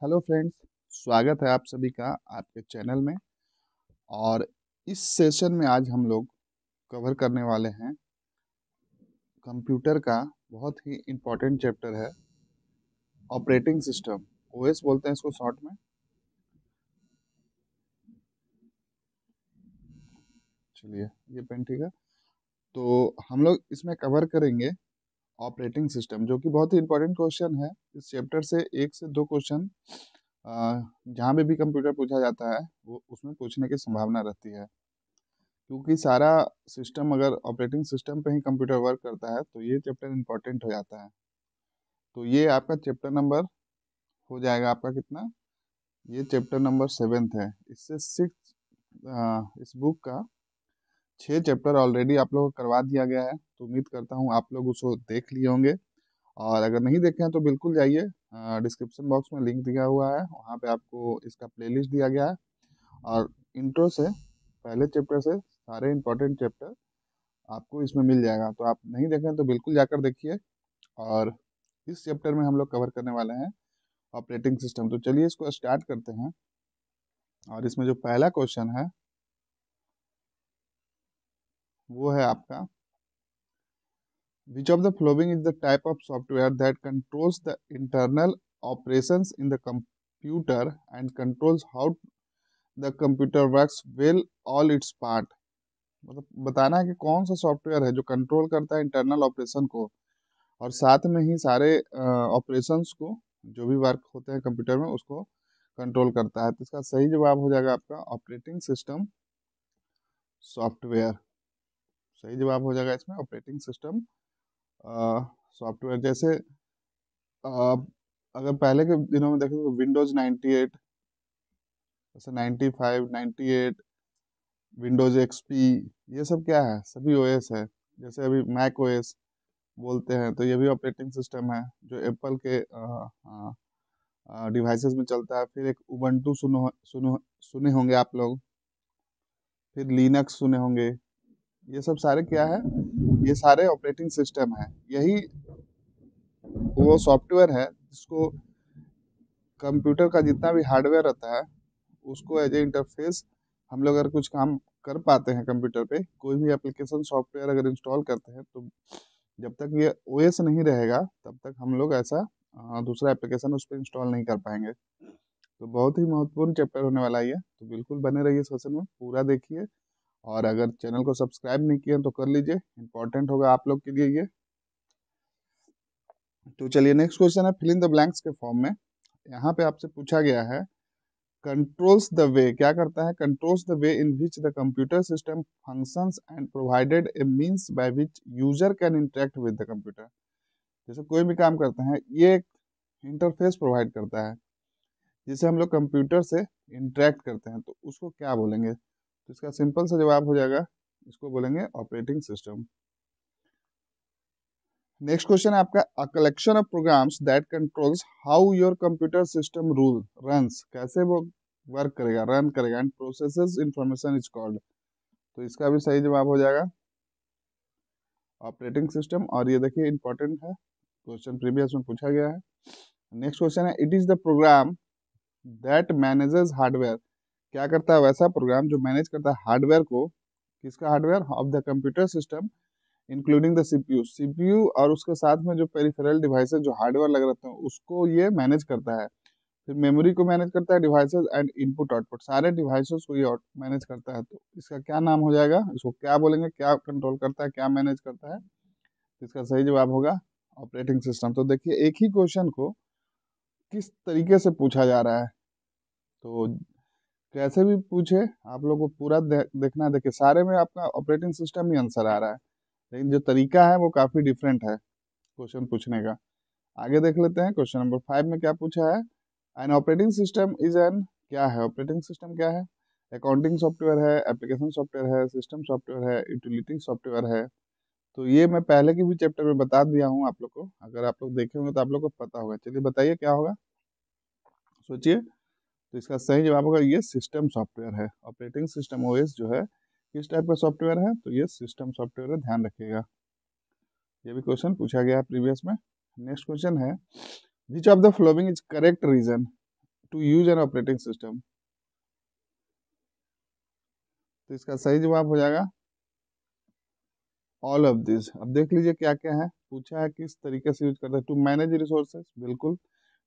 Hello friends, स्वागत है आप सभी का आपके चैनल में। और इस सेशन में आज हम लोग कवर करने वाले हैं कंप्यूटर का बहुत ही इम्पोर्टेंट चैप्टर है ऑपरेटिंग सिस्टम। ओएस बोलते हैं इसको शॉर्ट में। चलिए, ये पेन ठीक है। तो हम लोग इसमें कवर करेंगे ऑपरेटिंग सिस्टम, जो कि बहुत ही इम्पोर्टेंट क्वेश्चन है। इस चैप्टर से 1 से 2 क्वेश्चन जहाँ पे भी कंप्यूटर पूछा जाता है वो उसमें पूछने की संभावना रहती है, क्योंकि सारा सिस्टम अगर ऑपरेटिंग सिस्टम पे ही कंप्यूटर वर्क करता है तो ये चैप्टर इम्पोर्टेंट हो जाता है। तो ये आपका चैप्टर नंबर हो जाएगा आपका कितना, ये चैप्टर नंबर 7th है। इससे 6 इस बुक का 6 चैप्टर ऑलरेडी आप लोगों को करवा दिया गया है। तो उम्मीद करता हूँ आप लोग उसको देख लिए होंगे, और अगर नहीं देखे हैं तो बिल्कुल जाइए, डिस्क्रिप्शन बॉक्स में लिंक दिया हुआ है, वहाँ पे आपको इसका प्लेलिस्ट दिया गया है। और इंट्रो से पहले चैप्टर से सारे इंपॉर्टेंट चैप्टर आपको इसमें मिल जाएगा। तो आप नहीं देखें तो बिल्कुल जाकर देखिए। और इस चैप्टर में हम लोग कवर करने वाले हैं ऑपरेटिंग सिस्टम। तो चलिए इसको स्टार्ट करते हैं। और इसमें जो पहला क्वेश्चन है वो है आपका, which of the following is the type of software that controls the internal operations in the computer and controls how the computer works will all it's part. मतलब बताना है कि कौन सा सॉफ्टवेयर है जो कंट्रोल करता है इंटरनल ऑपरेशन को और साथ में ही सारे ऑपरेशंस को, जो भी वर्क होते हैं कंप्यूटर में, उसको कंट्रोल करता है। तो इसका सही जवाब हो जाएगा आपका ऑपरेटिंग सिस्टम सॉफ्टवेयर। सही जवाब हो जाएगा इसमें ऑपरेटिंग सिस्टम सॉफ्टवेयर। जैसे अ, अगर पहले के दिनों में देखें तो विंडोज 98, जैसे 95, 98, विंडोज एक्सपी, ये सब क्या है, सभी ओएस है। जैसे अभी मैक ओएस बोलते हैं, तो ये भी ऑपरेटिंग सिस्टम है जो एप्पल के डिवाइसेस में चलता है। फिर एक उबंटू सुनो सुनो सुने होंगे आप लोग, फिर लिनक्स सुने होंगे। ये सब सारे क्या है, ये सारे ऑपरेटिंग सिस्टम है। यही वो सॉफ्टवेयर है जिसको कंप्यूटर का जितना भी हार्डवेयर रहता है उसको एज ए इंटरफेस हम लोग अगर कुछ काम कर पाते हैं कंप्यूटर पे, कोई भी एप्लीकेशन सॉफ्टवेयर अगर इंस्टॉल करते हैं, तो जब तक ये ओएस नहीं रहेगा तब तक हम लोग ऐसा दूसरा एप्लीकेशन उस पर इंस्टॉल नहीं कर पाएंगे। तो बहुत ही महत्वपूर्ण चैप्टर होने वाला है ये। तो बिल्कुल बने रहिए सेशन में, पूरा देखिए। और अगर चैनल को सब्सक्राइब नहीं किए तो कर लीजिए, इंपॉर्टेंट होगा आप लोग के लिए ये। तो चलिए, नेक्स्ट क्वेश्चन है फिल इन द ब्लैंक्स के फॉर्म में। यहाँ पे आपसे पूछा गया है, कंट्रोल्स द वे, क्या करता है, controls the way in which the computer system functions and provided A means by which user can interact with the computer. जैसे कोई भी काम करते हैं, ये एक इंटरफेस प्रोवाइड करता है जिसे हम लोग कंप्यूटर से इंटरेक्ट करते हैं, तो उसको क्या बोलेंगे। तो इसका सिंपल सा जवाब हो जाएगा, इसको बोलेंगे ऑपरेटिंग सिस्टम। नेक्स्ट क्वेश्चन है आपका, a collection of programs that controls how your computer system rule runs, कैसे वो वर्क करेगा, रन करेगा, and processes information is called. तो इसका भी सही जवाब हो जाएगा ऑपरेटिंग सिस्टम। और ये देखिए इंपॉर्टेंट है, क्वेश्चन प्रीवियस में पूछा गया है। नेक्स्ट क्वेश्चन है, it is the program that manages hardware, क्या करता है वैसा प्रोग्राम जो मैनेज करता है हार्डवेयर को, किसका hardware, of the computer system including the CPU. CPU और उसके साथ में जो पेरिफेरल डिवाइसेस जो हार्डवेयर लगे रहते हैं उसको ये मैनेज करता है। फिर मेमोरी को मैनेज करता है, डिवाइसेस एंड इनपुट आउटपुट, सारे डिवाइसेस को ये मैनेज करता है। तो इसका क्या नाम हो जाएगा, इसको क्या बोलेंगे, क्या कंट्रोल करता है, क्या मैनेज करता है। तो इसका सही जवाब होगा ऑपरेटिंग सिस्टम। तो देखिए, एक ही क्वेश्चन को किस तरीके से पूछा जा रहा है, तो कैसे भी पूछे आप लोग को पूरा देखना है। देखिए, सारे में आपका ऑपरेटिंग सिस्टम ही आंसर आ रहा है, लेकिन जो तरीका है वो काफ़ी डिफरेंट है क्वेश्चन पूछने का। आगे देख लेते हैं, क्वेश्चन नंबर 5 में क्या पूछा है। N operating system is an, क्या है ऑपरेटिंग सिस्टम, क्या है, अकाउंटिंग सॉफ्टवेयर है, एप्लीकेशन सॉफ्टवेयर है, सिस्टम सॉफ्टवेयर है, यूटिलिटी सॉफ्टवेयर है। तो ये मैं पहले के भी चैप्टर में बता दिया हूँ आप लोग को, अगर आप लोग देखे होंगे तो आप लोग को पता होगा। चलिए बताइए क्या होगा, सोचिए। तो इसका सही जवाब होगा ये सिस्टम सॉफ्टवेयर है। ऑपरेटिंग सिस्टम ओएस जो है किस टाइप का सॉफ्टवेयर है, तो ये सिस्टम सॉफ्टवेयर है, ध्यान रखिएगा। ये भी क्वेश्चन पूछा गया है प्रीवियस में। नेक्स्ट क्वेश्चन है, which of the following is correct reason, to use an operating system. तो इसका सही जवाब हो जाएगा ऑल ऑफ दिस। अब देख लीजिए क्या क्या है पूछा है, किस तरीके से यूज करते हैं। टू मैनेज रिसोर्सेज, बिल्कुल।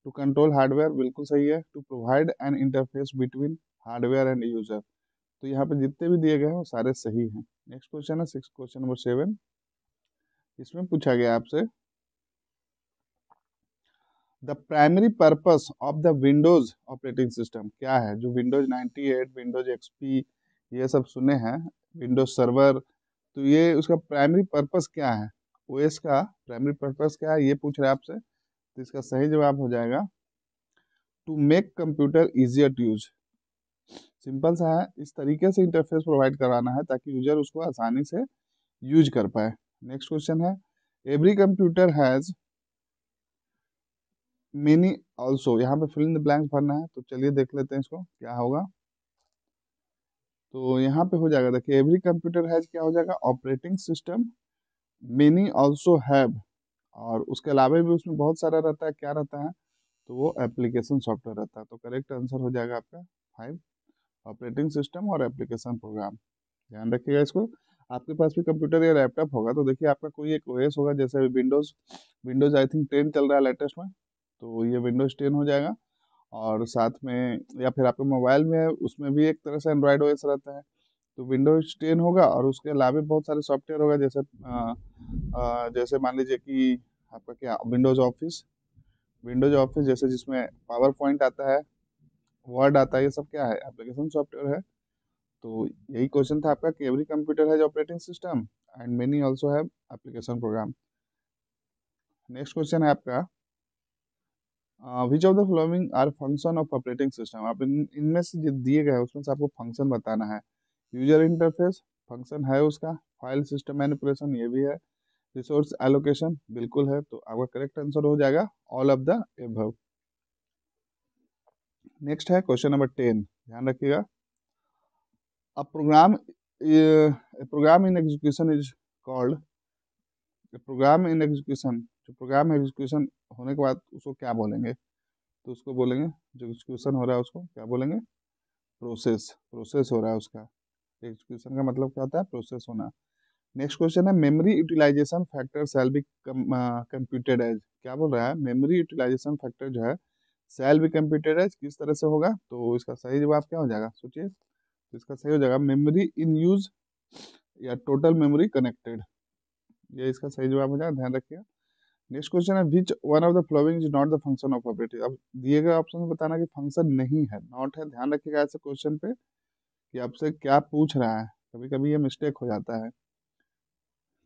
टू कंट्रोल हार्डवेयर, बिल्कुल सही है। To provide an interface between hardware and user. तो यहाँ पे जितने भी दिए गए हैं वो सारे सही हैं। नेक्स्ट क्वेश्चन है सिक्स, क्वेश्चन नंबर 7। इसमें पूछा गया आपसे the primary purpose of the Windows operating system क्या है। जो विंडोज 98, विंडोज एक्सपी ये सब सुने हैं, विंडोज सर्वर, तो ये उसका प्राइमरी पर्पस क्या है, ओएस का प्राइमरी पर्पस क्या है, ये पूछ रहे हैं आपसे। तो इसका सही जवाब हो जाएगा to make computer easier to use. Simple सा है, इस तरीके से इंटरफेस प्रोवाइड कराना है ताकि यूजर उसको आसानी से यूज कर पाए। नेक्स्ट क्वेश्चन है every computer has many also. यहाँ पे फिल इन द ब्लैंक्स भरना है, तो चलिए देख लेते हैं इसको क्या होगा। तो यहाँ पे हो जाएगा, देखिए एवरी कंप्यूटर हैज क्या हो जाएगा, operating system. Many also have, और उसके अलावा भी उसमें बहुत सारा रहता है, क्या रहता है, तो वो एप्लीकेशन सॉफ्टवेयर रहता है। तो करेक्ट आंसर हो जाएगा आपका 5, ऑपरेटिंग सिस्टम और एप्लीकेशन प्रोग्राम। ध्यान रखिएगा इसको। आपके पास भी कंप्यूटर या लैपटॉप होगा तो देखिए आपका कोई एक ओएस होगा, जैसे विंडोज, विंडोज आई थिंक 10 चल रहा है लेटेस्ट में, तो ये विंडोज 10 हो जाएगा। और साथ में या फिर आपके मोबाइल में है उसमें भी एक तरह से एंड्रॉयड ओएस रहता है, तो विंडोज 10 होगा। और उसके अलावा बहुत सारे सॉफ्टवेयर होगा, जैसे जैसे मान लीजिए कि आपका क्या विंडोज ऑफिस, विंडोज ऑफिस जैसे जिसमें पावर पॉइंट आता है, वर्ड आता है, ये सब क्या है, एप्लीकेशन सॉफ्टवेयर है। तो यही क्वेश्चन था आपका कि every computer has operating system and many also have application program. Next question है आपका which of the following are function of operating system. आप इनमें से जो दिए गए हैं उसमें से आपको फंक्शन बताना है। यूजर इंटरफेस फंक्शन है उसका, फाइल सिस्टम मैनिपुलेशन ये भी है, रिसोर्स एलोकेशन बिल्कुल है। तो आपका करेक्ट आंसर हो जाएगा all of the above. Next है क्वेश्चन नंबर 10, ध्यान रखिएगा। A program in execution is called, program in execution, जो प्रोग्राम एग्जीक्यूशन होने के बाद उसको क्या बोलेंगे, तो उसको बोलेंगे, जो एग्जीक्यूशन हो रहा है उसको क्या बोलेंगे, प्रोसेस, प्रोसेस हो रहा है उसका। एग्जीक्यूशन का मतलब क्या होता है, प्रोसेस होना। नेक्स्ट क्वेश्चन है memory utilisation factor shall be computed as. क्या बोल रहा है, मेमोरी यूटिलाइजेशन फैक्टर जो है शैल बी कंप्यूटेड एज किस तरह से होगा। तो इसका सही जवाब क्या हो जाएगा, सोचिए। तो इसका सही हो जाएगा मेमोरी इन यूज या टोटल मेमोरी कनेक्टेड, ये इसका सही जवाब हो जाएगा, ध्यान रखिए। नेक्स्ट क्वेश्चन है which one of the following is not the function of operative. अब दिए गए ऑप्शन में बताना कि फंक्शन नहीं है, नॉट है। ध्यान रखिएगा ऐसे क्वेश्चन पे कि आपसे क्या पूछ रहा है, कभी कभी ये मिस्टेक हो जाता है।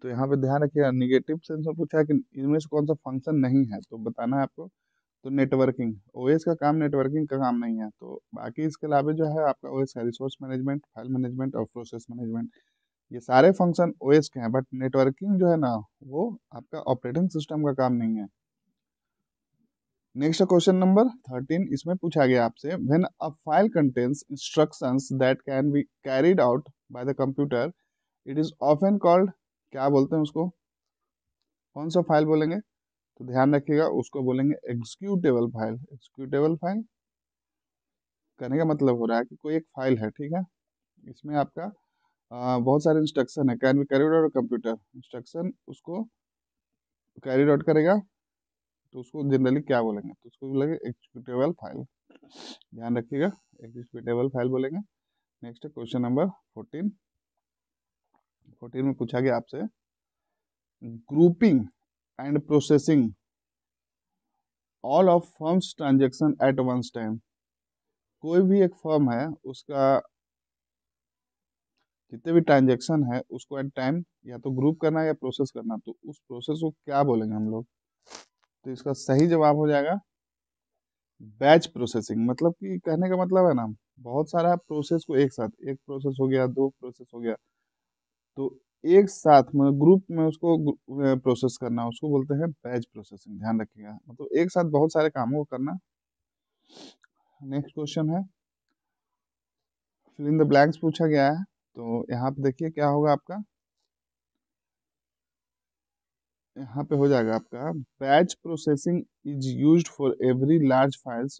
तो यहाँ पे ध्यान रखिएगा, निगेटिव सेंस में पूछा है कि इनमें से कौन सा फंक्शन नहीं है, तो बताना है आपको। तो नेटवर्किंग, ओएस का काम नेटवर्किंग का काम नहीं है। तो बाकी इसके अलावा जो है आपका ओएस है रिसोर्स मैनेजमेंट, फाइल मैनेजमेंट और प्रोसेस मैनेजमेंट, ये सारे फंक्शन ओएस के हैं। बट नेटवर्किंग जो है ना, वो आपका ऑपरेटिंग सिस्टम का काम नहीं है। नेक्स्ट क्वेश्चन नंबर 13, इसमें पूछा गया आपसे when a file contains instructions that can be carried out by the computer it is often called, क्या बोलते हैं उसको, कौन सा फाइल बोलेंगे। तो ध्यान रखिएगा उसको बोलेंगे एग्जीक्यूटेबल फाइल। एग्जीक्यूटेबल फाइल कहने का मतलब हो रहा है कि कोई एक फाइल है, ठीक है, इसमें आपका बहुत सारे इंस्ट्रक्शन है, can be carried out computer, instruction उसको कैरिड आउट करेगा, तो उसको जनरली क्या बोलेंगे, तो उसको बोलेंगे एग्जीक्यूटेबल फाइल। ध्यान रखिएगा, एग्जीक्यूटेबल फाइल बोलेंगे। Next question number 14। 14 में पूछा गया आपसे grouping and processing all of firms transaction at once time. कोई भी एक फर्म है उसका जितने भी ट्रांजेक्शन है उसको एट टाइम या तो ग्रुप करना या प्रोसेस करना, तो उस प्रोसेस को क्या बोलेंगे हम लोग। तो इसका सही जवाब हो जाएगा बैच प्रोसेसिंग। मतलब कि कहने का मतलब है ना, बहुत सारा प्रोसेस को एक साथ, एक प्रोसेस हो गया, दो प्रोसेस हो गया, तो एक साथ में ग्रुप में उसको प्रोसेस करना, उसको बोलते हैं बैच प्रोसेसिंग। ध्यान रखिएगा, मतलब एक साथ बहुत सारे कामों को करना। नेक्स्ट क्वेश्चन है फिल इन द ब्लैंक्स पूछा गया है, तो यहाँ पे देखिए क्या होगा आपका, यहाँ पे हो जाएगा आपका batch processing is used for every large files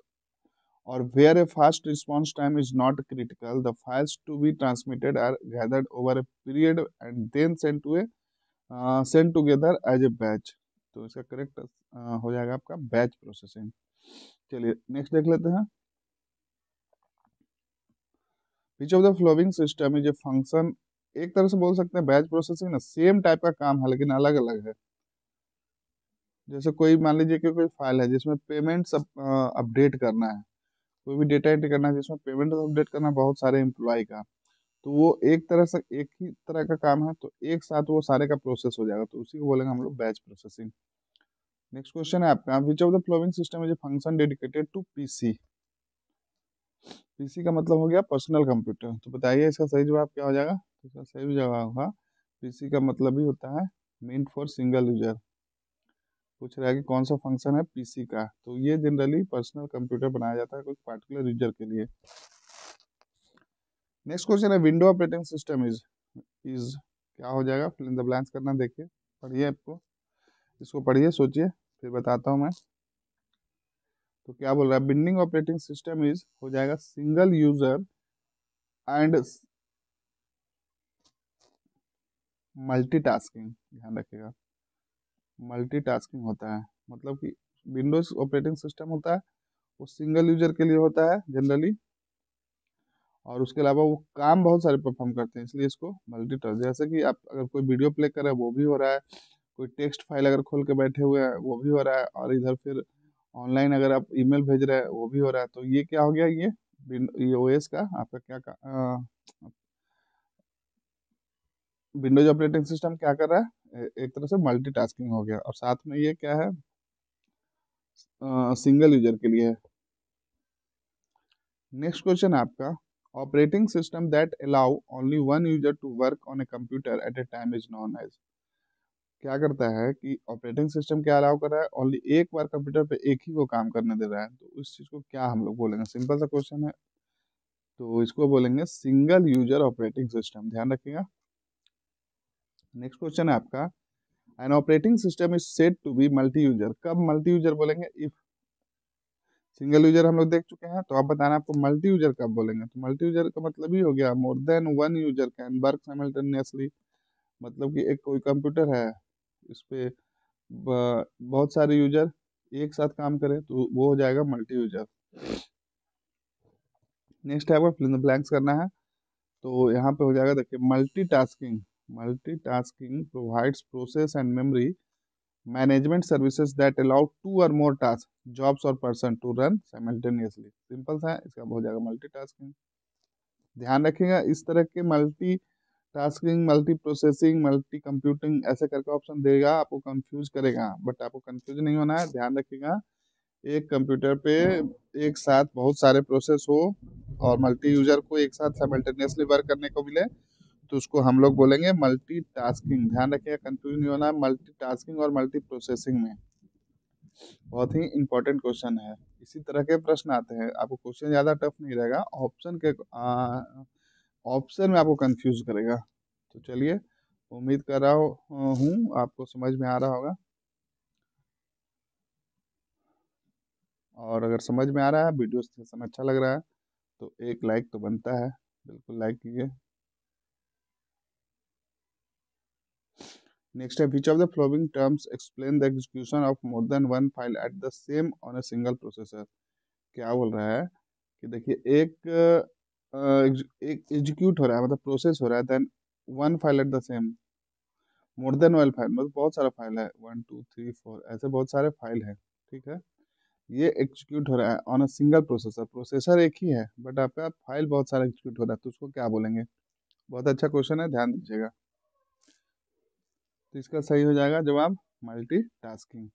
और where a fast response time is not critical, the files to be transmitted are gathered over a period and then sent together as a batch। तो इसका correct हो जाएगा आपका batch processing. चलिए next देख लेते हैं। विच of the following system is a function, एक तरह से बोल सकते हैं बैच प्रोसेसिंग ना सेम टाइप का काम है लेकिन अलग अलग है। जैसे कोई मान लीजिए कि कोई फाइल है जिसमें पेमेंट्स अपडेट करना है, कोई भी डेटा एंट्री करना है जिसमें पेमेंट अपडेट करना है बहुत सारे एम्प्लॉय का, तो वो एक तरह से एक ही तरह का काम है, तो एक साथ वो सारे का प्रोसेस हो जाएगा, तो उसी को बोलेंगे हम लोग बैच प्रोसेसिंग। नेक्स्ट क्वेश्चन है आपका, which of the following system is a function dedicated to PC. PC का मतलब हो गया पर्सनल कंप्यूटर, तो बताइए इसका सही जवाब क्या हो जाएगा। तो इसका सही जवाब होगा पीसी का मतलब ही होता है मेंट फॉर सिंगल यूजर। पूछ रहा है कि कौन सा फंक्शन है पीसी का, तो ये जनरली पर्सनल कंप्यूटर बनाया जाता है कोई पार्टिकुलर यूजर के लिए। नेक्स्ट क्वेश्चन है, विंडो ऑपरेटिंग सिस्टम इज क्या हो जाएगा, फिल इन द ब्लैंक्स करना, देखिए पढ़िए, आपको इसको पढ़िए सोचिए फिर बताता हूँ मैं। तो क्या बोल रहा है, बिंडिंग ऑपरेटिंग सिस्टम इज हो जाएगा सिंगल यूजर एंड मल्टीटास्किंग, ध्यान रखिएगा मल्टीटास्किंग होता है, मतलब कि विंडोज ऑपरेटिंग सिस्टम होता है वो सिंगल यूजर के लिए होता है जनरली, और उसके अलावा वो काम बहुत सारे परफॉर्म करते हैं, इसलिए इसको मल्टीटास्क, जैसे कि आप अगर कोई वीडियो प्ले कर रहे हैं वो भी हो रहा है, कोई टेक्स्ट फाइल अगर खोल के बैठे हुए हैं वो भी हो रहा है, और इधर फिर ऑनलाइन अगर आप ईमेल भेज रहे हैं वो भी हो रहा है, तो ये क्या हो गया, ये ओएस का आपका विंडोज ऑपरेटिंग सिस्टम क्या कर रहा है, एक तरह से मल्टीटास्किंग हो गया, और साथ में ये क्या है सिंगल यूजर के लिए है। नेक्स्ट क्वेश्चन है आपका, operating system that allow only one user to work on a computer at a time is known as. क्या करता है कि ऑपरेटिंग सिस्टम क्या अलाउ कर रहा है, ओनली एक बार कंप्यूटर पे एक ही को काम करने दे रहा है, तो उस चीज को क्या हम लोग बोलेंगे, सिंपल सा क्वेश्चन है, तो इसको बोलेंगे सिंगल यूजर ऑपरेटिंग सिस्टम, ध्यान रखिएगा। नेक्स्ट क्वेश्चन है आपका, an operating system is said to be multi user, कब मल्टी यूजर बोलेंगे, इफ सिंगल यूजर हम लोग देख चुके हैं, तो आप बताना आपको मल्टी यूजर कब बोलेंगे, तो मल्टी यूजर का मतलब ही हो गया मोर than one user can work simultaneously, मतलब कि एक कोई कंप्यूटर है इस पे बहुत सारे यूजर एक साथ काम करें तो वो हो जाएगा मल्टी यूजर। नेक्स्ट है आपका फिल इन द ब्लैंक्स करना है, तो यहाँ पे हो जाएगा देखिए multitasking, multitasking provides process and memory management services that allow two or more task jobs or person to run simultaneously, simple सा है, इसका हो जाएगा मल्टीटास्किंग। ध्यान रखिएगा इस तरह के multi tasking, multi processing, multi computing ऐसे करके ऑप्शन देगा, आपको कंफ्यूज करेगा, बट आपको कंफ्यूज नहीं होना है, ध्यान रखिएगा एक कंप्यूटर पे एक साथ बहुत सारे प्रोसेस हो और मल्टी यूजर को एक साथ साइमल्टेनियसली वर्क करने को मिले, तो उसको हम लोग बोलेंगे मल्टीटास्किंग। ध्यान रखिएगा कंफ्यूज नहीं होना मल्टीटास्किंग और मल्टी प्रोसेसिंग में, बहुत ही इंपॉर्टेंट क्वेश्चन है। इसी तरह के प्रश्न आते हैं, आपको क्वेश्चन ज़्यादा टफ नहीं रहेगा, ऑप्शन में आपको कंफ्यूज करेगा। तो चलिए उम्मीद कर रहा हूँ आपको समझ में आ रहा होगा, और अगर समझ में आ रहा है वीडियो सेशन अच्छा लग रहा है तो एक लाइक तो बनता है, बिल्कुल लाइक कीजिए। नेक्स्ट है, which of the flowing terms explain the execution of more than one file at the same on a single processor. क्या बोल रहा है कि देखिए एक एग्जीक्यूट हो रहा है, मतलब प्रोसेस हो रहा है, than one file at the same, more than one file मतलब बहुत सारा फाइल है, 1 2 3 4 ऐसे बहुत सारे फाइल है, ठीक है, ये एग्जीक्यूट हो रहा है on a single processor, processor एक ही है बट आपका फाइल बहुत सारा एग्जीक्यूट हो रहा है, तो उसको क्या बोलेंगे। बहुत अच्छा क्वेश्चन है, ध्यान दीजिएगा। तो इसका सही हो जाएगा जवाब मल्टीटास्किंग।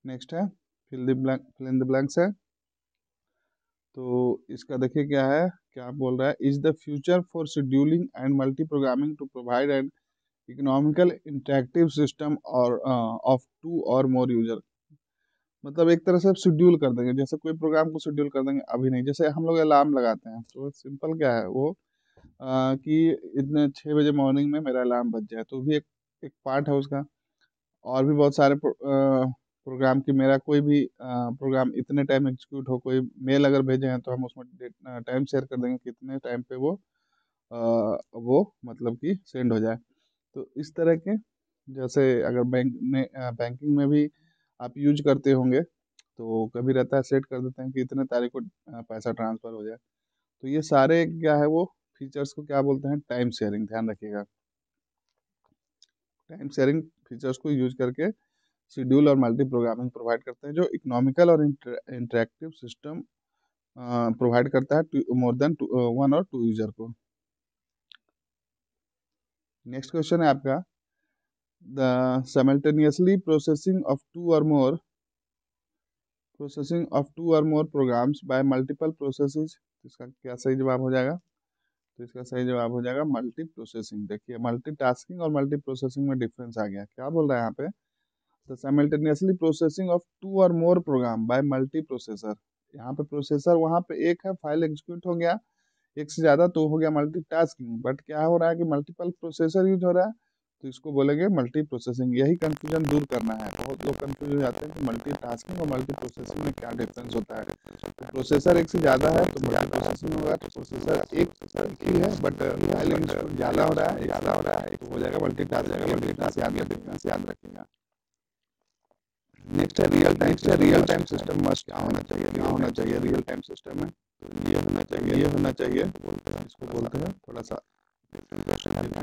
नेक्स्ट है फिल इन द ब्लैंक्स है, तो इसका देखिए क्या है, क्या बोल रहा है, is the feature for scheduling and multi programming to provide an economical interactive system or of two or more user, मतलब एक तरह से आप शेड्यूल कर देंगे, जैसे कोई प्रोग्राम को शेड्यूल कर देंगे, अभी नहीं, जैसे हम लोग अलार्म लगाते हैं तो सिंपल क्या है वो कि इतने 6 बजे मॉर्निंग में मेरा अलार्म बज जाए, तो भी एक एक पार्ट है उसका, और भी बहुत सारे प्रोग्राम की मेरा कोई भी प्रोग्राम इतने टाइम एग्जीक्यूट हो, कोई मेल अगर भेजे हैं तो हम उसमें टाइम शेयर कर देंगे कितने टाइम पे वो मतलब कि सेंड हो जाए। तो इस तरह के, जैसे अगर बैंकिंग में भी आप यूज करते होंगे तो कभी रहता है सेट कर देते हैं कि इतने तारीख को पैसा ट्रांसफर हो जाए। तो ये सारे क्या है वो फीचर्स को क्या बोलते हैं, टाइम शेयरिंग, ध्यान रखिएगा। टाइम शेयरिंग फीचर्स को यूज करके शेड्यूल और मल्टी प्रोग्रामिंग प्रोवाइड करते हैं, जो इकोनॉमिकल और इंटरेक्टिव सिस्टम प्रोवाइड करता है मोर देन वन और टू यूजर को। नेक्स्ट क्वेश्चन है आपका, the simultaneously processing of two or more programs by multiple processes। इसका क्या सही जवाब हो जाएगा? तो इसका सही जवाब हो जाएगा मल्टी प्रोसेसिंग। देखिए मल्टीटास्किंग और मल्टी प्रोसेसिंग में डिफरेंस आ गया। क्या बोल रहा है यहाँ पे, the simultaneously processing of two or more program by multi processor. यहाँ पे प्रोसेसर वहाँ पे एक है, फाइल एग्जीक्यूट हो गया, एक से ज्यादा तो हो गया मल्टीटास्किंग। बट क्या हो रहा है कि मल्टीपल प्रोसेसर यूज हो रहा है, तो इसको बोलेंगे मल्टी प्रोसेसिंग। यही कंफ्यूजन दूर करना है। बहुत लोग कंफ्यूज हो जाते हैं कि मल्टीटास्किंग और मल्टी प्रोसेसिंग में क्या डिफरेंस होता है। तो प्रोसेसर एक से ज्यादा है तो मल्टी प्रोसेसिंग होगा, तो प्रोसेसर एक ही है बट फाइल एग्जीक्यूट ज्यादा हो रहा है तो हो जाएगा मल्टीटास्किंग। डिफरेंस याद रखिएगा। नेक्स्ट है रियल टाइम सिस्टम मस्ट क्या होना चाहिए रियल टाइम सिस्टम में, तो ये होना चाहिए इसको बोलते हैं थोड़ा सा डिफरेंट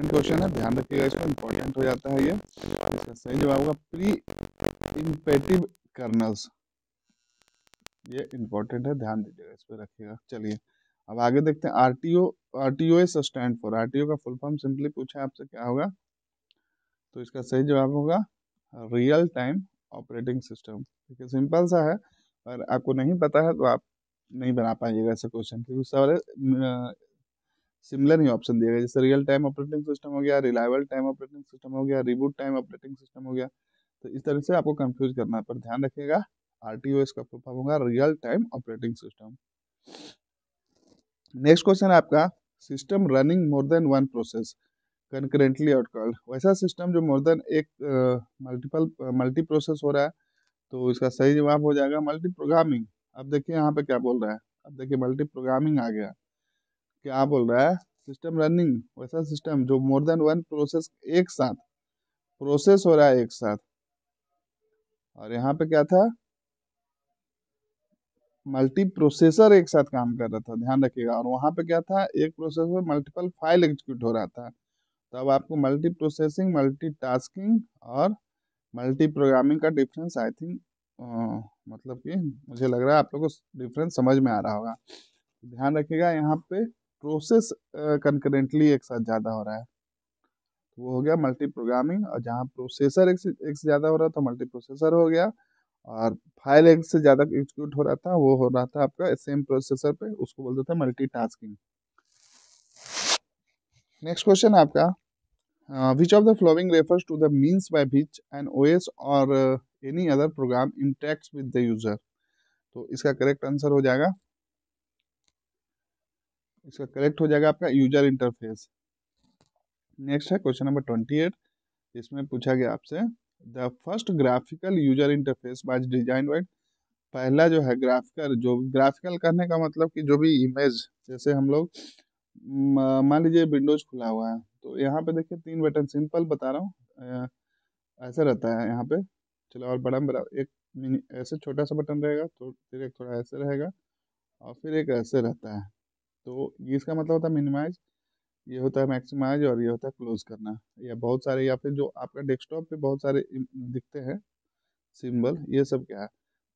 क्वेश्चन है, ध्यान रखिएगा, इसमें इंपॉर्टेंट हो जाता है ये। इसका सही जवाब होगा प्री इम्पेटिव कर्नल्स। ये इंपॉर्टेंट है, ध्यान दीजिएगा, इस पर रखिएगा। चलिए अब आगे देखते हैं। आरटीओएस स्टैंड फॉर, आरटीओ का फुल फॉर्म सिंपली पूछा आपसे क्या होगा, तो इसका सही जवाब होगा रियल टाइम ऑपरेटिंग सिस्टम। ठीक है, सिंपल सा है, और आपको नहीं पता है तो आप नहीं बना पाइएगा ऐसे क्वेश्चन, क्योंकि सारे सिमिलर ही ऑप्शन दिए गए। जैसे रियल टाइम ऑपरेटिंग सिस्टम हो गया, रिलायबल टाइम ऑपरेटिंग सिस्टम हो गया, रिबूट टाइम ऑपरेटिंग सिस्टम हो गया। तो इस तरह से आपको कंफ्यूज करना है, पर ध्यान रखिएगा आरटीओएस का फुल फॉर्म होगा real time operating system. Next question है आपका, सिस्टम रनिंग मोर than one process concurrently out called. वैसा सिस्टम जो मोर देन एक मल्टी प्रोसेस हो रहा है, तो इसका सही जवाब हो जाएगा मल्टी प्रोग्रामिंग। अब देखिए यहाँ पे क्या बोल रहा है, अब देखिए मल्टी प्रोग्रामिंग आ गया। क्या बोल रहा है, सिस्टम रनिंग वैसा सिस्टम जो मोर देन वन प्रोसेस एक साथ प्रोसेस हो रहा है एक साथ, और यहाँ पे क्या था, मल्टी प्रोसेसर एक साथ काम कर रहा था, ध्यान रखिएगा। और वहां पे क्या था, एक प्रोसेस में मल्टीपल फाइल एग्जीक्यूट हो रहा था। तो अब आपको मल्टी प्रोसेसिंग, मल्टी टास्किंग और मल्टी प्रोग्रामिंग का डिफरेंस आई थिंक मतलब कि मुझे लग रहा है आप लोगों को डिफरेंस समझ में आ रहा होगा। ध्यान रखिएगा यहाँ पे प्रोसेस कंकरेंटली एक साथ ज़्यादा हो रहा है, तो वो हो गया मल्टी प्रोग्रामिंग। और जहाँ प्रोसेसर एक से ज़्यादा हो रहा था मल्टी प्रोसेसर हो गया, और फाइल एक से ज़्यादा एग्जीक्यूट हो रहा था वो हो रहा था आपका सेम प्रोसेसर पे, उसको बोलते थे मल्टीटास्किंग। नेक्स्ट क्वेश्चन है आपका, which of the following refers to the means by which an OS or any other program interacts with the user। तो इसका करेक्ट हो जाएगा आपका यूजर इंटरफेस। नेक्स्ट है क्वेश्चन नंबर 28, इसमें पूछा गया आपसे, the first graphical user interface was design by. पहला जो है ग्राफिकल, जो ग्राफिकल करने का मतलब कि जो भी इमेज, जैसे हम लोग मान लीजिए विंडोज खुला हुआ है, तो यहाँ पे देखिए तीन बटन, सिंपल बता रहा हूँ, ऐसा रहता है यहाँ पे। चलो और बड़ा बड़ा एक ऐसे छोटा सा बटन रहेगा, तो फिर एक थोड़ा ऐसे रहेगा, और फिर एक ऐसे रहता है। तो ये इसका मतलब होता है मिनिमाइज, ये होता है मैक्सिमाइज, और ये होता है क्लोज करना। या बहुत सारे, या फिर जो आपका डेस्कटॉप पे बहुत सारे दिखते हैं सिंबल, ये सब क्या है,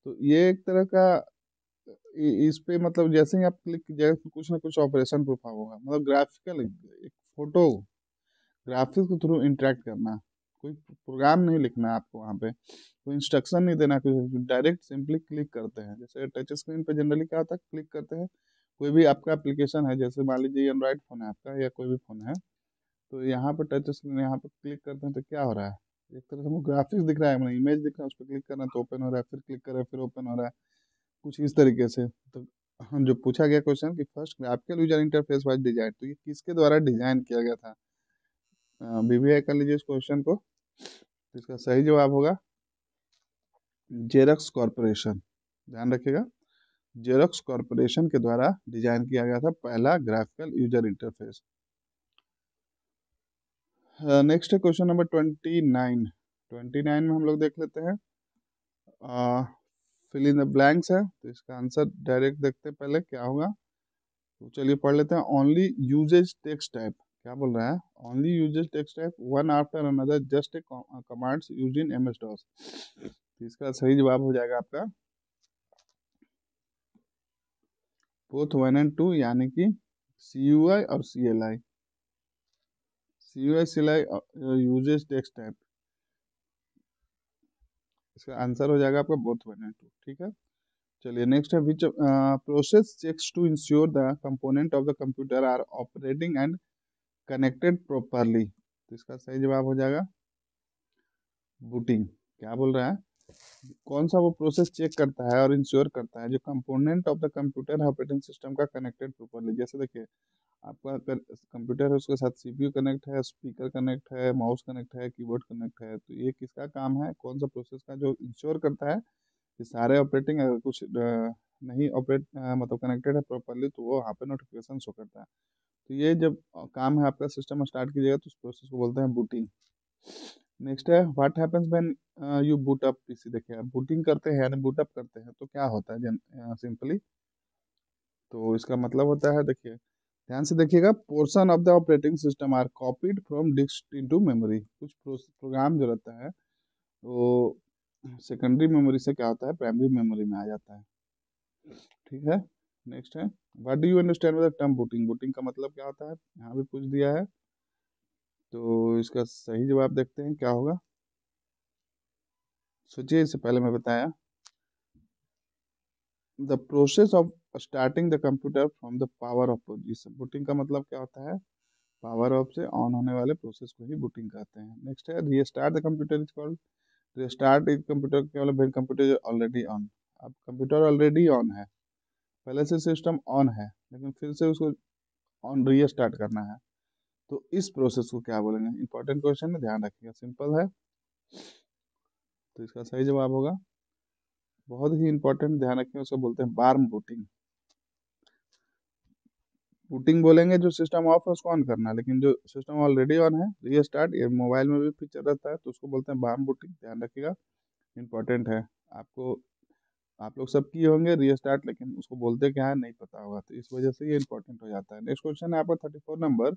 तो ये एक तरह का इस पे मतलब जैसे ही आप क्लिक कीजिएगा कुछ ना कुछ ऑपरेशन परफॉर्म होगा। मतलब ग्राफिकल एक फोटो ग्राफिक्स के थ्रू इंटरेक्ट करना, कोई प्रोग्राम नहीं लिखना है आपको वहाँ पे, कोई इंस्ट्रक्शन नहीं देना, कुछ डायरेक्ट सिंपली क्लिक करते हैं। जैसे टच स्क्रीन पे जनरली क्या होता है, क्लिक करते हैं, कोई भी आपका एप्लीकेशन है, जैसे मान लीजिए एंड्रॉइड फोन है आपका या कोई भी फोन है, तो यहाँ पे टच स्क्रीन, यहाँ पे क्लिक करते हैं तो क्या हो रहा है, एक तरह से वो ग्राफिक्स दिख रहा है, मतलब इमेज दिख रहा है, उस पर क्लिक करना तो ओपन हो रहा है, फिर क्लिक कर रहा है फिर ओपन हो रहा है, कुछ इस तरीके से। तो हम जो पूछा गया क्वेश्चन कि first graphical user interface was design, तो ये किसके द्वारा डिजाइन किया गया था, बीबीआई कर लीजिए इस क्वेश्चन को। तो इसका सही जवाब होगा जेरॉक्स कॉरपोरेशन, ध्यान रखिएगा, जेरॉक्स कॉरपोरेशन के द्वारा डिजाइन किया गया था पहला ग्राफिकल यूजर इंटरफेस। नेक्स्ट है क्वेश्चन नंबर 29। 29 में हम लोग देख लेते हैं, फिल इन द ब्लैंक्स है, तो इसका आंसर डायरेक्ट देखते हैं पहले क्या होगा। तो चलिए पढ़ लेते हैं। ओनली यूजेज टेक्स्ट टाइप, क्या बोल रहा है, only uses text type one after another just a commands used in MS DOS. तो इसका सही जवाब हो जाएगा आपका बोथ 1 एंड 2, यानी कि CUI और CLI। CUI CLI uses text type, इसका आंसर हो जाएगा आपका बोथ 1 एंड 2। ठीक है, चलिए नेक्स्ट है, which process checks to ensure the component of the computer are operating and connected properly. तो इसका सही जवाब हो जाएगा बूटिंग। क्या बोल रहा है, कौन सा वो प्रोसेस चेक करता है और इंश्योर करता है जो कंपोनेंट ऑफ द कंप्यूटर है ऑपरेटिंग सिस्टम का कनेक्टेड प्रॉपरली। जैसे देखिए, आपका कंप्यूटर है, उसके साथ CPU कनेक्ट है, स्पीकर कनेक्ट है, माउस कनेक्ट है, कीबोर्ड कनेक्ट है, तो ये किसका काम है, कौन सा प्रोसेस का, जो इंश्योर करता है कि सारे ऑपरेटिंग, अगर कुछ नहीं ऑपरेट मतलब कनेक्टेड है प्रॉपरली, तो वो वहाँ पे नोटिफिकेशन शो करता है। तो ये जब काम है आपका सिस्टम स्टार्ट कीजिएगा तो उस प्रोसेस को बोलते हैं बूटिंग। नेक्स्ट है, what happens when you boot up PC। देखिए, आप बूटिंग करते हैं यानी बूट अप करते हैं तो क्या होता है सिंपली, तो इसका मतलब होता है, देखिए ध्यान से देखिएगा, portion of the operating system are copied from disk into memory. कुछ प्रोग्राम जो रहता है वो सेकेंडरी मेमोरी से क्या होता है, प्राइमरी मेमोरी में आ जाता है। ठीक है, नेक्स्ट है, what do you understand with the term booting. Booting का मतलब क्या होता है, यहाँ भी पूछ दिया है, तो इसका सही जवाब देखते हैं क्या होगा। सोचिए, इससे पहले मैं बताया, the process of starting the computer from the power of position. Booting का मतलब क्या होता है, पावर ऑफ से ऑन होने वाले प्रोसेस को ही बूटिंग कहते हैं। नेक्स्ट है, restart the computer is called, restart एक कंप्यूटर के मतलब व्हेन कंप्यूटर ऑलरेडी ऑन। अब कंप्यूटर ऑलरेडी ऑन है, पहले से सिस्टम ऑन है, लेकिन फिर से उसको ऑन रीस्टार्ट करना है, तो इस प्रोसेस को क्या बोलेंगे। इंपॉर्टेंट क्वेश्चन है, ध्यान रखिएगा, सिंपल है, तो इसका सही जवाब होगा, बहुत ही इंपॉर्टेंट, ध्यान रखिए, उसको बोलते हैं वार्म बूटिंग। बूटिंग बोलेंगे जो सिस्टम ऑफ है उसको ऑन करना है, लेकिन जो सिस्टम ऑलरेडी ऑन है, रीस्टार्ट, ये मोबाइल में भी फीचर रहता है, तो उसको बोलते हैं वार्म बूटिंग, ध्यान रखिएगा, इंपॉर्टेंट है। आपको, आप लोग सब किए होंगे रीस्टार्ट, लेकिन उसको बोलते क्या है नहीं पता होगा, तो इस वजह से ये इंपॉर्टेंट हो जाता है। नेक्स्ट क्वेश्चन है आपका 34 नंबर।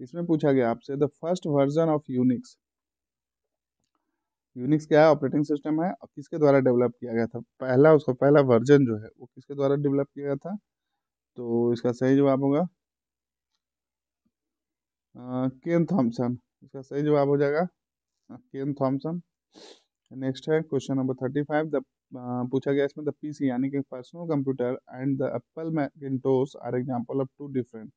इसमें पूछा गया आपसे, the first version of Unix. Unix क्या है, ऑपरेटिंग सिस्टम है, और किसके द्वारा डेवलप किया गया था, पहला उसका पहला वर्जन जो है वो किसके द्वारा डेवलप किया गया था। तो इसका सही जवाब होगा केन थॉमसन। इसका सही जवाब हो जाएगा केन थॉमसन। नेक्स्ट है क्वेश्चन नंबर 35। द पूछा गया इसमें, द PC यानी कि personal computer and the Apple Macintosh are example of two different.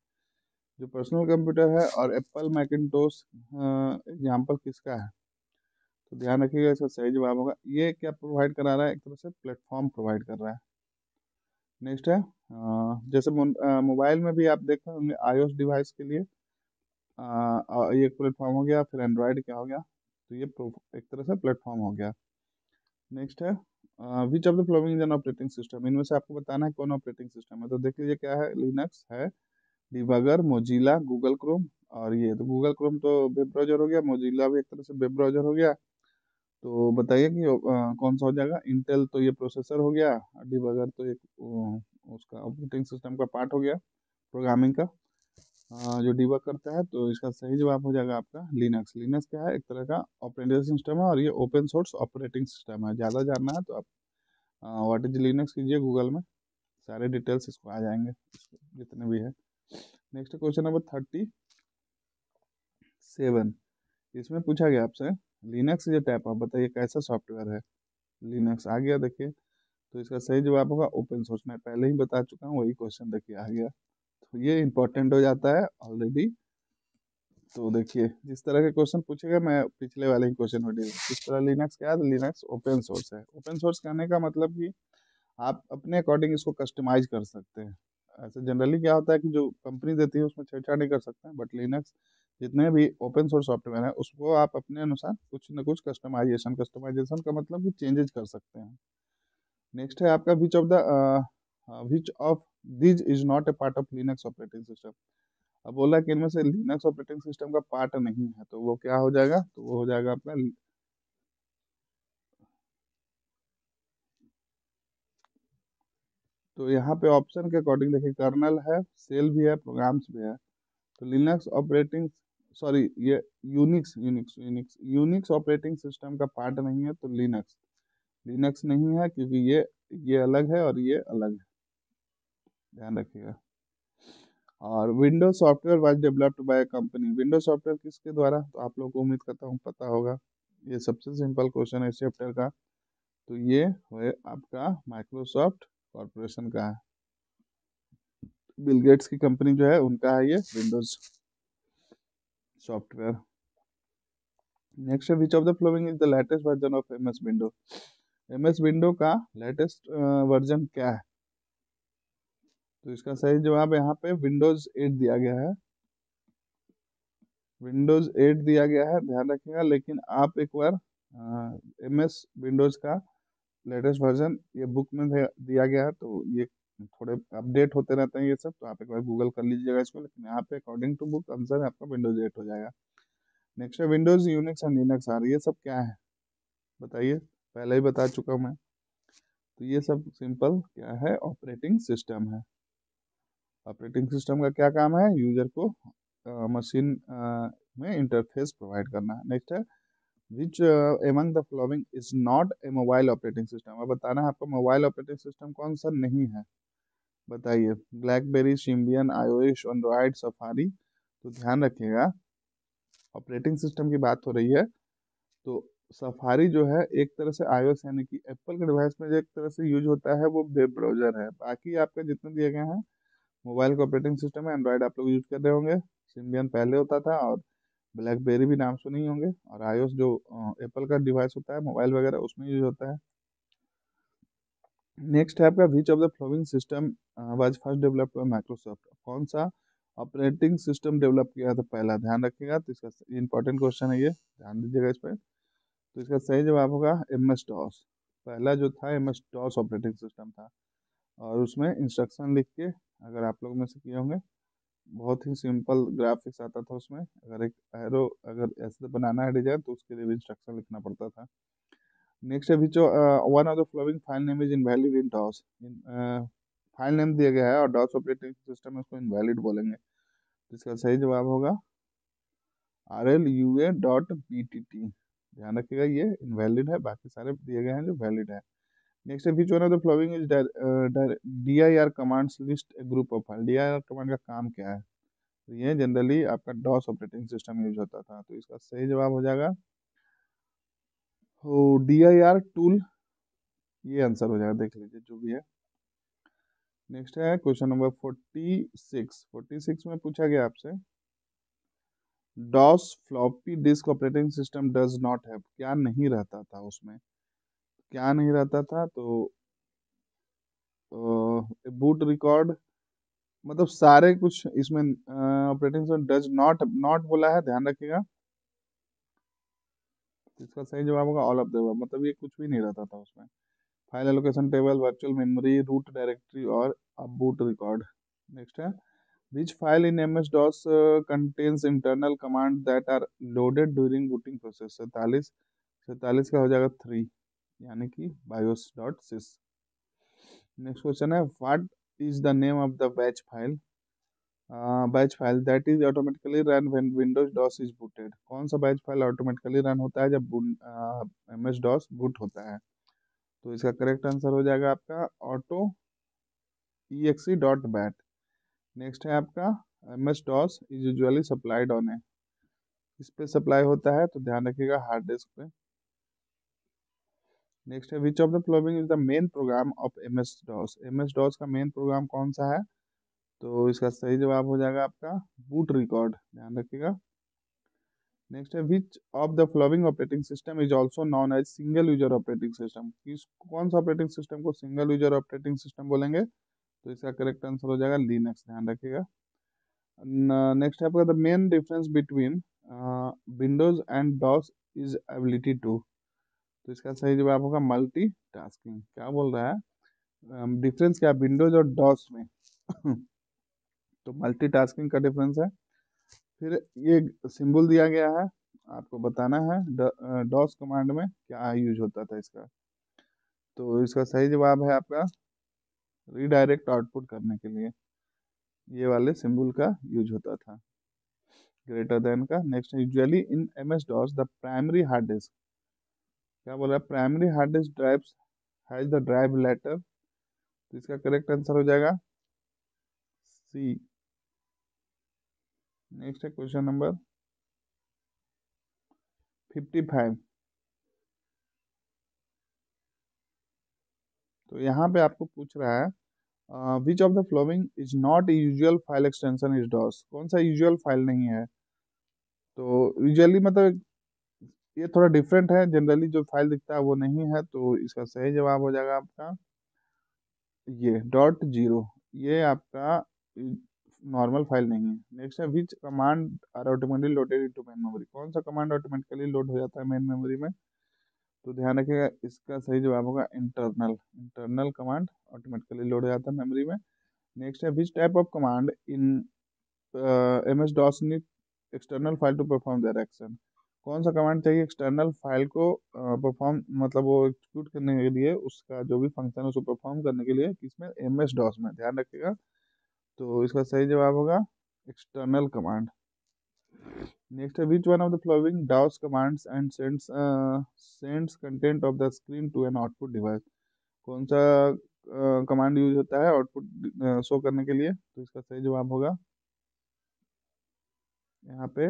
जो पर्सनल कंप्यूटर है और एप्पल मैकिंटोश एग्जांपल किसका है, तो ध्यान रखिएगा, इसका सही जवाब होगा, ये क्या प्रोवाइड करा रहा है, एक तरह से प्लेटफॉर्म प्रोवाइड कर रहा है। नेक्स्ट है, जैसे मोबाइल में भी आप देखे होंगे iOS डिवाइस के लिए ये एक प्लेटफॉर्म हो गया, फिर एंड्रॉयड क्या हो गया, तो ये एक तरह से प्लेटफॉर्म हो गया। नेक्स्ट है, which of the following is an operating system. इनमें से आपको बताना है कौन ऑपरेटिंग सिस्टम है, तो देख लीजिए क्या है, लिनक्स है, डिबगर, मोजिला, गूगल क्रोम, और ये तो गूगल क्रोम तो वेब ब्राउजर हो गया, मोजिला भी एक तरह से वेब ब्राउजर हो गया। तो बताइए कि कौन सा हो जाएगा। इंटेल तो ये प्रोसेसर हो गया, डिबगर तो एक उसका ऑपरेटिंग सिस्टम का पार्ट हो गया, प्रोग्रामिंग का जो डिबग करता है, तो इसका सही जवाब हो जाएगा आपका लिनक्स। लिनक्स क्या है, एक तरह का ऑपरेटिंग सिस्टम है, और ये ओपन सोर्स ऑपरेटिंग सिस्टम है। ज़्यादा जानना है तो आप व्हाट इज लिनक्स कीजिए गूगल में, सारे डिटेल्स इसको आ जाएंगे, जितने भी है। Next question number 37। इसमें पूछा गया आपसे, लिनक्स ये टाइप, आप बताइए कैसा सॉफ्टवेयर है। लिनक्स आ गया, देखिए, तो इसका सही जवाब होगा ओपन सोर्स। मैं पहले ही बता चुका हूँ, वही क्वेश्चन देखिए आ गया, तो ये इंपॉर्टेंट हो जाता है ऑलरेडी। तो देखिए, जिस तरह के क्वेश्चन पूछेगा, मैं पिछले वाले ही क्वेश्चन में इस तरह, लिनक्स क्या है, लिनक्स ओपन सोर्स है। ओपन सोर्स कहने का मतलब कि आप अपने अकॉर्डिंग इसको कस्टमाइज कर सकते हैं। ऐसे जनरली क्या होता है कि जो कंपनी देती है उसमें छेड़छाड़ नहीं कर सकते हैं, बट लिनक्स जितने भी ओपन सोर्स सॉफ्टवेयर है उसको आप अपने अनुसार कुछ न कुछ कस्टमाइजेशन का मतलब कि चेंजेस कर सकते हैं। नेक्स्ट है आपका which of these is not a part of Linux operating system. अब बोला कि इनमें से लिनक्स ऑपरेटिंग सिस्टम का पार्ट नहीं है, तो वो क्या हो जाएगा, तो वो हो जाएगा आपका, तो यहाँ पे ऑप्शन के अकॉर्डिंग देखिए, कर्नल है, सेल भी है, प्रोग्राम्स भी है। तो लिनक्स ऑपरेटिंग, सॉरी, ये यूनिक्स ऑपरेटिंग सिस्टम का पार्ट नहीं है, तो लिनक्स लिनक्स नहीं है, क्योंकि ये अलग है और ये अलग है, ध्यान रखिएगा। और Windows software was developed by company, Windows software किसके द्वारा, तो आप लोगों को उम्मीद करता हूँ पता होगा। ये सबसे सिंपल क्वेश्चन है इस चैप्टर का। तो ये है आपका माइक्रोसॉफ्ट कॉरपोरेशन का है, बिल गेट्स की कंपनी जो है उनका है ये विंडोज सॉफ्टवेयर। नेक्स्ट है which of the following is the latest version of M S window, M S window का लेटेस्ट वर्जन क्या है, तो इसका सही जवाब यहाँ पे विंडोज 8 दिया गया है, विंडोज 8 दिया गया है, ध्यान रखिएगा। लेकिन आप एक बार एम एस विंडोज का लेटेस्ट वर्जन ये बुक में दिया गया है, तो ये थोड़े अपडेट होते रहते हैं ये सब, तो आप एक बार गूगल कर लीजिएगा इसको, लेकिन यहाँ पे अकॉर्डिंग टू बुक आंसर आपका विंडोज 8 हो जाएगा। नेक्स्ट है Windows, Unix and Linux are, ये सब क्या है बताइए, पहले ही बता चुका हूँ मैं। तो ये सब सिंपल क्या है, ऑपरेटिंग सिस्टम है। ऑपरेटिंग सिस्टम का क्या काम है, यूजर को मशीन में इंटरफेस प्रोवाइड करना है। नेक्स्ट है which among the following is not a mobile operating system, अब बताना है आपको मोबाइल ऑपरेटिंग सिस्टम कौन सा नहीं है, बताइए। Blackberry, Symbian, iOS, Android, safari. तो ध्यान रखिएगा, ऑपरेटिंग सिस्टम की बात हो रही है, तो सफारी जो है एक तरह से आईओएस यानी कि एप्पल के डिवाइस में जो एक तरह से यूज होता है वो वेब ब्राउजर है। बाकी आपके जितने दिए गए हैं मोबाइल का ऑपरेटिंग सिस्टम है, एंड्रॉइड आप लोग यूज कर रहे होंगे, सिम्बियन पहले होता था, और ब्लैकबेरी भी नाम सुने ही होंगे, और आईओएस जो एप्पल का डिवाइस होता है मोबाइल वगैरह उसमें यूज होता है। नेक्स्ट है आपका which of the flowing system was first developed by Microsoft, कौन सा ऑपरेटिंग सिस्टम डेवलप किया था पहला, ध्यान रखिएगा। तो इसका इंपॉर्टेंट क्वेश्चन है ये, ध्यान दीजिएगा इस पर। तो इसका सही जवाब होगा एम एस डॉस, पहला जो था M S DOS operating system था, और उसमें इंस्ट्रक्शन लिख के, अगर आप लोग में से किए होंगे, बहुत ही सिंपल ग्राफिक्स आता था उसमें, अगर एक एरो अगर ऐसे बनाना है डिजाइन तो उसके लिए भी इंस्ट्रक्शन लिखना पड़ता था। नेक्स्ट है which one of the following file name is invalid in DOS, file name दिया गया है और डॉस ऑपरेटिंग सिस्टम में उसको इनवैलिड बोलेंगे, तो इसका सही जवाब होगा RLUA.BTT, ध्यान रखिएगा ये इनवैलिड है, बाकी सारे दिए गए हैं जो वैलिड है। नेक्स्ट है which one of the following is DIR commands list A group of file, DIR command का काम क्या है, तो ये जनरली आपका डॉस ऑपरेटिंग सिस्टम यूज होता था, तो इसका सही जवाब हो जाएगा DIR टूल, ये आंसर हो जाएगा, देख लीजिए जो भी है। नेक्स्ट है क्वेश्चन नंबर 46 में पूछा गया आपसे, DOS floppy disk operating system does not have, क्या नहीं रहता था उसमें, क्या नहीं रहता था, तो बूट रिकॉर्ड, मतलब सारे कुछ इसमें operating system does not not बोला है, ध्यान रखिएगा। इसका सही जवाब होगा ऑल ऑफ द अबव, मतलब ये कुछ भी नहीं रहता था उसमें। File allocation table, virtual memory, root directory और बूट रिकॉर्ड। नेक्स्ट है which file in MS-DOS contains internal command that are loaded during booting process, 47 का हो जाएगा 3, यानी कि bios.sys। नेक्स्ट क्वेश्चन है what is the name of the batch file that is automatically run when Windows DOS is booted, कौन सा batch file automatically run होता है जब MS DOS बूट होता है, तो इसका करेक्ट आंसर हो जाएगा आपका ऑटो exe.bat। नेक्स्ट है आपका MS DOS is usually supplied on a, इस पे सप्लाई होता है, तो ध्यान रखिएगा हार्ड डिस्क पे। नेक्स्ट है which of the following is the main program of MS DOS, MS DOS का मेन प्रोग्राम कौन सा है, तो इसका सही जवाब हो जाएगा आपका बूट रिकॉर्ड, ध्यान रखिएगा। नेक्स्ट है which of the following operating system is also known as single user operating system, किस कौन सा ऑपरेटिंग सिस्टम को सिंगल यूजर ऑपरेटिंग सिस्टम बोलेंगे, तो इसका करेक्ट आंसर हो जाएगा लिनक्स, ध्यान रखिएगा। नेक्स्ट है आपका the main difference between Windows and DOS is ability to. तो इसका सही जवाब होगा मल्टी टास्किंग। क्या बोल रहा है डिफरेंस क्या विंडोज और डॉस में? तो मल्टीटास्किंग का डिफरेंस है। फिर ये सिंबल दिया गया है, आपको बताना है डॉस कमांड में क्या यूज होता था इसका। तो इसका सही जवाब है आपका रीडायरेक्ट आउटपुट करने के लिए ये वाले सिंबल का यूज होता था, ग्रेटर देन का। Next usually in M S DOS the primary hard disk, क्या बोल रहा है primary hard disk drives has the drive letter. तो इसका करेक्ट आंसर हो जाएगा सी। नेक्स्ट है क्वेश्चन नंबर 55। तो यहाँ पे आपको पूछ रहा है which of the following is not usual file extension is DOS. कौन सा यूजुअल फाइल नहीं है? तो यूजुअली मतलब ये थोड़ा डिफरेंट है, जनरली जो फाइल दिखता है वो नहीं है। तो इसका सही जवाब हो जाएगा आपका ये डॉट जीरो, ये आपका नॉर्मल फाइल नहीं है। नेक्स्ट है which command are automatically loaded into main memory. कौन सा कमांड ऑटोमेटिकली लोड हो जाता है मेन मेमोरी में? तो ध्यान रखिएगा इसका सही जवाब होगा internal. Internal command automatically load हो जाता है मेमोरी में। नेक्स्ट है which type of command in M S DOS need external file to perform their action. कौन सा कमांड चाहिए एक्सटर्नल फाइल को परफॉर्म मतलब वो एग्जीक्यूट करने के लिए, उसका जो भी फंक्शन है उसको परफॉर्म करने के लिए, किसमें? एम एस डॉस में, ध्यान रखिएगा। तो इसका सही जवाब होगा एक्सटर्नल कमांड। नेक्स्ट है which one of the following DOS commands and sends content of the screen to an output device. कौन सा कमांड यूज होता है आउटपुट शो करने के लिए? तो इसका सही जवाब होगा यहाँ पे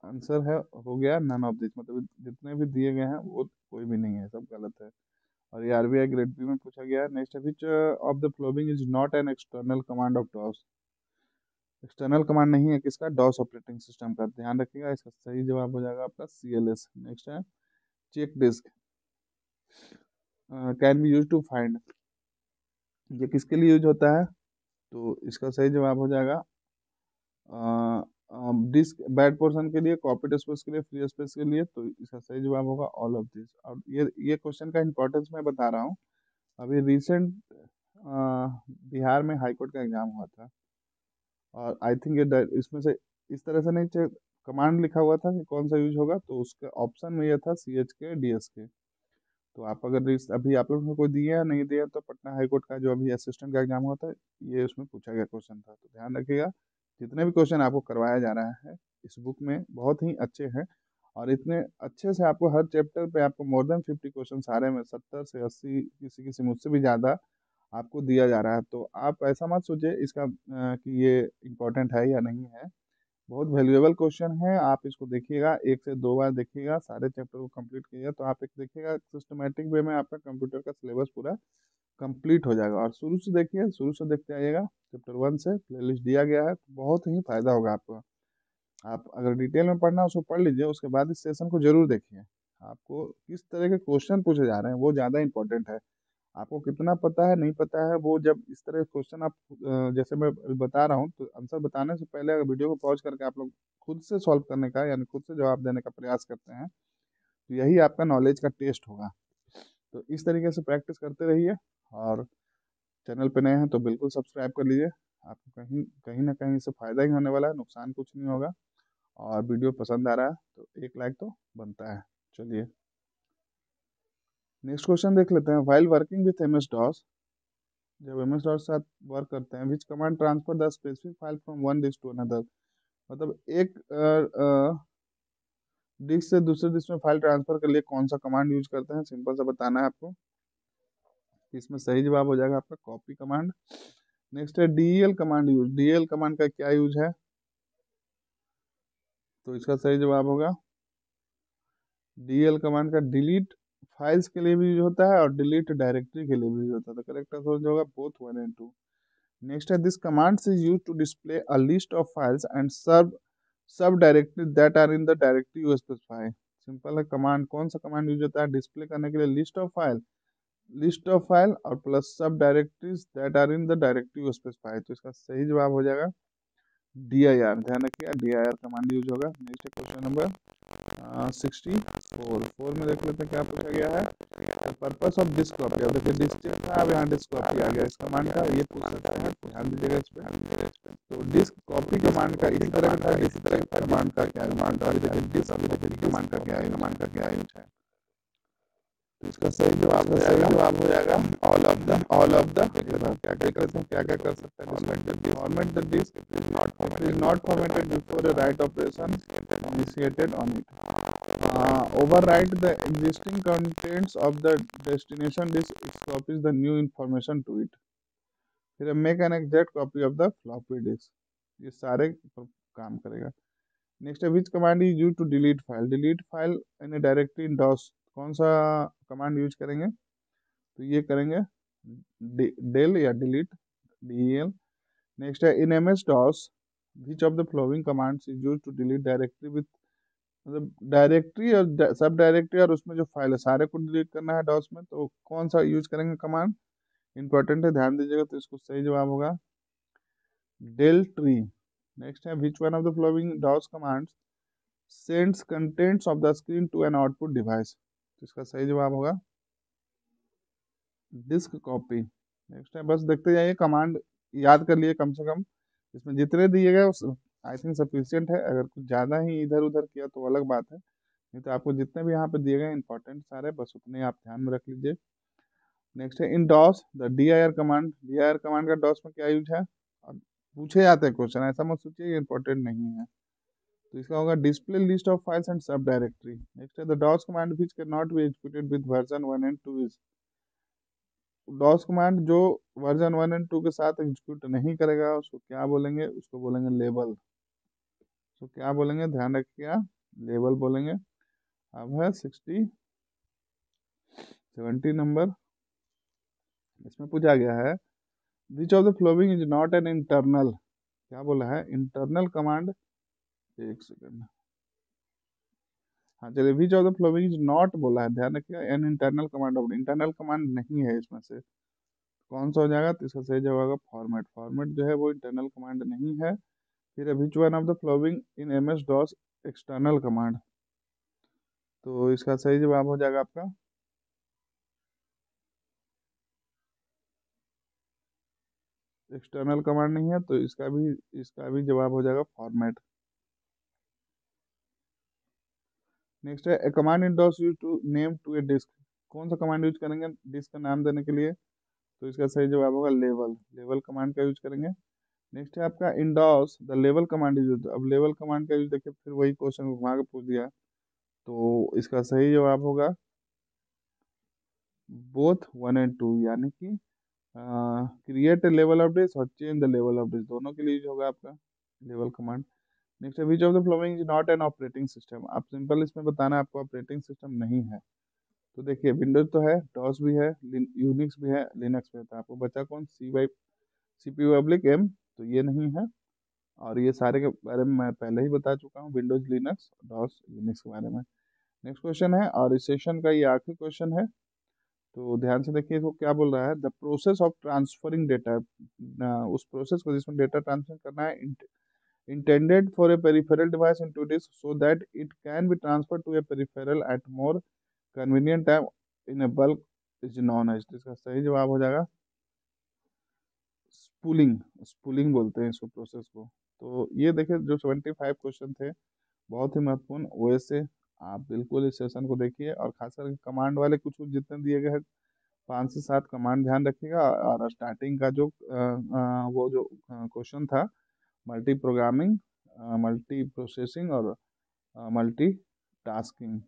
आंसर है हो गया नन ऑफ दिस, मतलब जितने भी दिए गए हैं वो कोई भी नहीं है, सब गलत है। और ये आरबीआई ग्रेड बी में पूछा गया है। नेक्स्ट है which of the following is not an external command of DOS. External command नहीं है किसका? डॉस ऑपरेटिंग सिस्टम का, ध्यान रखिएगा। इसका सही जवाब हो जाएगा आपका CLS। नेक्स्ट है check disk can be use to find, ये किसके लिए यूज होता है? तो इसका सही जवाब हो जाएगा डिस्क बैड पोर्शन के लिए, कॉपीड स्पेस के लिए, फ्री स्पेस के लिए। तो इसका सही जवाब होगा ऑल ऑफ दिस। और ये क्वेश्चन का इंपॉर्टेंस मैं बता रहा हूँ। अभी रिसेंट बिहार में हाई कोर्ट का एग्जाम हुआ था, और आई थिंक ये इसमें से इस तरह से नहीं कमांड लिखा हुआ था कि कौन सा यूज होगा, तो उसका ऑप्शन में ये था CH के DS के। तो आप अगर अभी आप लोगों को कोई दिया या नहीं दिया, तो पटना हाई कोर्ट का जो अभी असिस्टेंट का एग्जाम हुआ था, ये उसमें पूछा गया क्वेश्चन था। तो ध्यान रखिएगा जितने भी क्वेश्चन आपको करवाया जा रहा है इस बुक में बहुत ही अच्छे हैं, और इतने अच्छे से आपको हर चैप्टर पे आपको मोर देन 50 क्वेश्चन सारे में 70 से 80 किसी किसी मुझसे भी ज़्यादा आपको दिया जा रहा है। तो आप ऐसा मत सोचिए इसका कि ये इम्पोर्टेंट है या नहीं है, बहुत वैल्यूएबल क्वेश्चन है। आप इसको देखिएगा, 1 से 2 बार देखिएगा, सारे चैप्टर को कंप्लीट कीजिएगा, तो आप एक देखिएगा सिस्टमेटिक वे में आपका कंप्यूटर का सिलेबस पूरा कंप्लीट हो जाएगा। और शुरू से देखिए, शुरू से देखते आइएगा, चैप्टर 1 से प्लेलिस्ट दिया गया है, तो बहुत ही फायदा होगा आपको। आप अगर डिटेल में पढ़ना है उसको पढ़ लीजिए, उसके बाद इस सेशन को जरूर देखिए। आपको किस तरह के क्वेश्चन पूछे जा रहे हैं वो ज़्यादा इंपॉर्टेंट है। आपको कितना पता है नहीं पता है, वो जब इस तरह के क्वेश्चन आप जैसे मैं बता रहा हूँ, तो आंसर बताने से पहले अगर वीडियो को पॉज करके आप लोग खुद से सॉल्व करने का यानी खुद से जवाब देने का प्रयास करते हैं, तो यही आपका नॉलेज का टेस्ट होगा। तो इस तरीके से प्रैक्टिस करते रहिए, और चैनल पे नए हैं तो बिल्कुल सब्सक्राइब कर लीजिए। आपको कहीं कहीं ना कहीं से फ़ायदा ही होने वाला है, नुकसान कुछ नहीं होगा। और वीडियो पसंद आ रहा है तो एक लाइक तो बनता है। चलिए नेक्स्ट क्वेश्चन देख लेते हैं। While working with MS DOS, जब MS डॉट साथ वर्क करते हैं, which command transfer the specific file from one disk to another. मतलब एक डिस्क से दूसरे डिस्क में फाइल ट्रांसफर के लिए कौन सा कमांड यूज करते हैं? सिंपल सा बताना है आपको। इसमें सही जवाब हो जाएगा आपका कॉपी कमांड। नेक्स्ट है DEL command use. DEL command का क्या यूज है? तो इसका सही जवाब होगा DEL कमांड का डिलीट फाइल्स के लिए भी यूज होता है और डिलीट डायरेक्टरी के लिए भी यूज होता है। तो करेक्ट आंसर होगा बोथ 1 and 2। नेक्स्ट है this commands is use to display a list of files and sub directory that are in the directory you specify. Simple है, कमांड कौन सा कमांड यूज होता है डिस्प्ले करने के लिए? लिस्ट ऑफ फाइल और plus sub directories that are in the directory you specify. तो इसका सही जवाब हो जाएगा dir, ध्यान रखिए dir कमांड यूज होगा। नेक्स्ट क्वेश्चन नंबर 64 में देख लेते हैं क्या पूछा गया है। पर्पस ऑफ डिस्क कॉपी, अब देखिए डिस्क था, अब यहाँ डिस्क कॉपी आ गया इस कमांड का, ये पूछ सकता है, ध्यान दीजिएगा इस पे। तो डिस्क कॉपी कमांड का इसी तरह का था, इसी तरह का कमांड का क्या कमांड का, अभी देखिए डिस्क कमांड का क्या यूज है। तो इसका सही जवाब हो जाएगा ऑल ऑफ द क्या क्या कर सकते हैं। Format the disk is not formatted before a write operation initiated on it. Overwrite the existing contents of the destination disk, it copies the new information to it. फिर make an exact copy of the floppy disk, ये सारे काम करेगा। Next है which command is use to delete file in a directory in DOS, कौन सा command use करेंगे, तो ये करेंगे डेल या डिलीट del। नेक्स्ट है in M S DOS which of the following commands is use to delete directory with, मतलब directory और सब डायरेक्टरी और उसमें जो फाइल है सारे को डिलीट करना है डॉस में, तो कौन सा यूज करेंगे कमांड, इंपॉर्टेंट है ध्यान दीजिएगा। तो इसको सही जवाब होगा डेल ट्री। नेक्स्ट है which one of the following DOS commands sends contents of the screen to an output device, तो इसका सही जवाब होगा डिस्क कॉपी। नेक्स्ट है बस देखते जाइए, कमांड याद कर लिए कम से कम, इसमें जितने दिए गए उस आई थिंक सफिशियंट है, अगर कुछ ज़्यादा ही इधर उधर किया तो अलग बात है, नहीं तो आपको जितने भी यहाँ पे दिए गए इंपॉर्टेंट सारे बस उतने आप ध्यान में रख लीजिए। नेक्स्ट है in DOS the D I R command का डॉस में क्या यूज है, और पूछे जाते हैं क्वेश्चन, ऐसा मत सोचिए इंपॉर्टेंट नहीं है। तो इसका होगा display list of files and sub directory. Next है the DOS command which can not be executed with version 1 and 2 इज, डॉस कमांड जो वर्जन 1 एंड 2 के साथ एग्जीक्यूट नहीं करेगा उसको क्या बोलेंगे, उसको बोलेंगे लेबल। तो क्या बोलेंगे ध्यान रखिएगा, लेबल बोलेंगे। अब है 70 नंबर, इसमें पूछा गया है which of the following is not an internal, क्या बोला है इंटरनल कमांड, एक सेकंड, हाँ चलिए विच of the following is not बोला है, ध्यान रखिएगा an internal command, of internal command नहीं है इसमें से, कौन सा हो जाएगा, तो इसका सही जवाब होगा फॉर्मेट जो है वो इंटरनल कमांड नहीं है। फिर which one of the following in M S DOS external command, तो इसका सही जवाब हो जाएगा आपका एक्सटर्नल कमांड नहीं है, तो इसका भी जवाब हो जाएगा फॉर्मेट। नेक्स्ट है command in DOS use to name to a disk, कौन सा कमांड यूज करेंगे डिस्क का नाम देने के लिए, तो इसका सही जवाब होगा लेवल कमांड का यूज करेंगे। नेक्स्ट है आपका इंडोस द लेवल कमांड यूज, अब लेवल कमांड का यूज देखिए फिर वही क्वेश्चन घुमा के पूछ दिया, तो इसका सही जवाब होगा बोथ 1 एंड 2, यानी कि क्रिएट लेवल ऑफ डिस्क और चेंज द लेवल ऑफ डिस्क, दोनों के लिए यूज होगा आपका लेवल कमांड। नेक्स्ट है which of the following is not N operating system, आप सिंपल इसमें बताना है आपको ऑपरेटिंग सिस्टम नहीं है, तो देखिए विंडोज तो है, डॉस भी है, यूनिक्स भी है, लिनक्स भी है, तो आपको बचा कौन CPU/M, तो ये नहीं है। और ये सारे के बारे में मैं पहले ही बता चुका हूँ, विंडोज लिनक्स डॉस यूनिक्स के बारे में। नेक्स्ट क्वेश्चन है और इस सेशन का ये आखिरी क्वेश्चन है, तो ध्यान से देखिए इसको क्या बोल रहा है, the process of transferring data, उस प्रोसेस को जिसमें डेटा ट्रांसफर करना है intended for a peripheral device into disk so that it can be transferred to a peripheral at more convenient time in a bulk is known as, इसका सही जवाब हो जाएगा स्पूलिंग बोलते हैं इसको प्रोसेस को। तो ये देखिए जो 75 क्वेश्चन थे बहुत ही महत्वपूर्ण, वैसे आप बिल्कुल इस सेशन को देखिए, और खासकर कमांड वाले कुछ कुछ जितने दिए गए हैं 5 से 7 कमांड ध्यान रखिएगा, और स्टार्टिंग का जो वो जो क्वेश्चन था मल्टी प्रोग्रामिंग, मल्टी प्रोसेसिंग और मल्टी टास्किंग,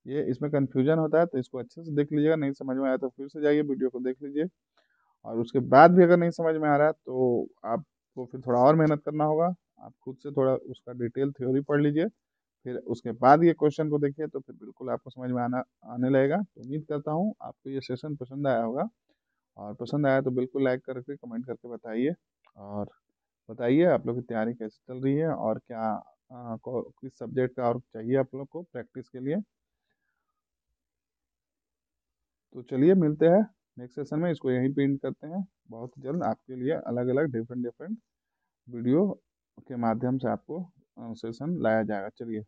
ये इसमें कंफ्यूजन होता है, तो इसको अच्छे से देख लीजिएगा, नहीं समझ में आया तो फिर से जाइए वीडियो को देख लीजिए, और उसके बाद भी अगर नहीं समझ में आ रहा है तो आपको फिर थोड़ा और मेहनत करना होगा, आप खुद से थोड़ा उसका डिटेल थ्योरी पढ़ लीजिए, फिर उसके बाद ये क्वेश्चन को देखिए, तो फिर बिल्कुल आपको समझ में आने लगेगा। तो उम्मीद करता हूँ आपको ये सेशन पसंद आया होगा, और पसंद आया तो बिल्कुल लाइक करके कमेंट करके बताइए, और बताइए आप लोग की तैयारी कैसे चल रही है, और क्या किस सब्जेक्ट का और चाहिए आप लोग को प्रैक्टिस के लिए। तो चलिए मिलते हैं नेक्स्ट सेशन में, इसको यहीं पे एंड करते हैं, बहुत जल्द आपके लिए अलग अलग डिफरेंट डिफरेंट वीडियो के माध्यम से आपको सेशन लाया जाएगा। चलिए